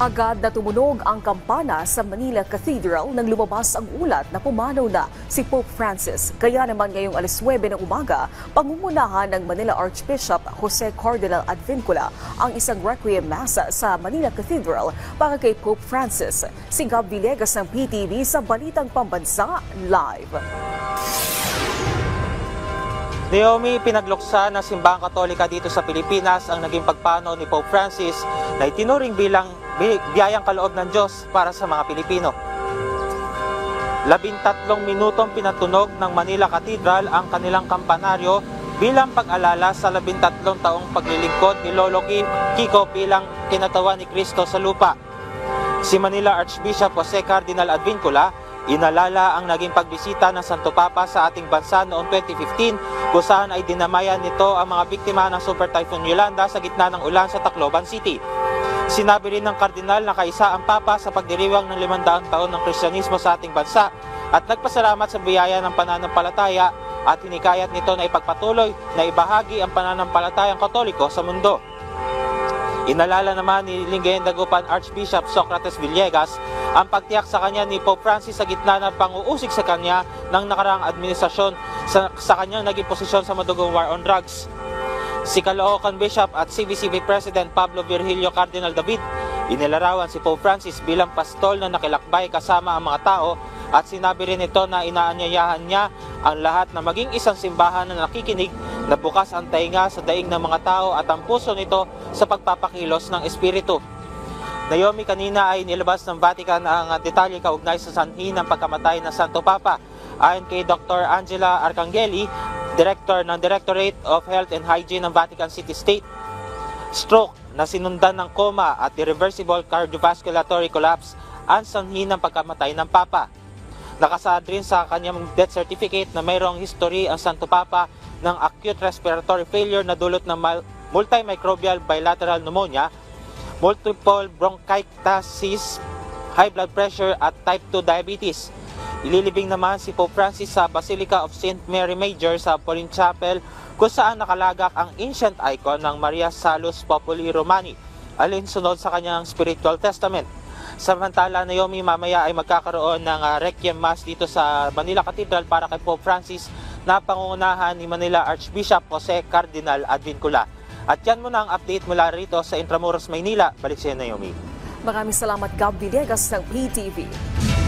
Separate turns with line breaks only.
Agad na tumunog ang kampana sa Manila Cathedral nang lumabas ang ulat na pumanaw na si Pope Francis. Kaya naman ngayong alas 9 ng umaga, pangungunahan ng Manila Archbishop Jose Cardinal Advincula ang isang requiem mass sa Manila Cathedral para kay Pope Francis. Si Gab Villegas ng PTV sa Balitang Pambansa Live.
Naomi, pinagluksa ng simbahang Katolika dito sa Pilipinas ang naging pagpanaw ni Pope Francis na itinuring bilang biyayang kaloob ng Diyos para sa mga Pilipino. 13 minutong pinatunog ng Manila Cathedral ang kanilang kampanaryo bilang pag-alala sa 13 taong paglilingkod ni Lolo Kiko bilang kinatawan ni Kristo sa lupa. Si Manila Archbishop Jose Cardinal Advincula inalala ang naging pagbisita ng Santo Papa sa ating bansa noong 2015 kung saan ay dinamayan nito ang mga biktima ng Super Typhoon Yolanda sa gitna ng ulan sa Tacloban City. Sinabi rin ng Kardinal na kaisa ang Papa sa pagdiriwang ng 500 taon ng Kristyanismo sa ating bansa at nagpasalamat sa biyaya ng pananampalataya at hinikayat nito na ipagpatuloy na ibahagi ang pananampalatayang Katoliko sa mundo. Inalala naman ni Lingayen Dagupan Archbishop Socrates Villegas ang pagtiyak sa kanya ni Pope Francis sa gitna ng pang-uusig sa kanya ng nakaraang administrasyon sa kanyang naging posisyon sa madugong war on drugs. Si Caloocan Bishop at CBCB President Pablo Virgilio Cardinal David inilarawan si Pope Francis bilang pastol na nakilakbay kasama ang mga tao at sinabi rin ito na inaanyayahan niya ang lahat na maging isang simbahan na nakikinig na bukas ang tainga sa daing ng mga tao at ang puso nito sa pagpapakilos ng Espiritu. Naomi, kanina ay nilabas ng Vatican ang detalye kaugnay sa sanhi ng pagkamatay ng Santo Papa. Ayon kay Dr. Angela Arcangeli, Director ng Directorate of Health and Hygiene ng Vatican City State, stroke na sinundan ng coma at irreversible cardiovascular collapse ang sanhi ng pagkamatay ng Papa. Nakasaad rin sa kanyang death certificate na mayroong history ang Santo Papa ng acute respiratory failure na dulot ng multimicrobial bilateral pneumonia, multiple bronchitis, high blood pressure at type 2 diabetes. Ililibing naman si Pope Francis sa Basilica of St. Mary Major sa Pauline Chapel kung saan nakalagak ang ancient icon ng Maria Salus Populi Romani alinsunod sa kanyang spiritual testament. Samantala, Naomi, mamaya ay magkakaroon ng Requiem Mass dito sa Manila Cathedral para kay Pope Francis na pangungunahan ni Manila Archbishop Jose Cardinal Advincula. At yan muna ang update mula rito sa Intramuros, Maynila. Balik sa Naomi.
Maraming salamat, Gab Villegas ng PTV.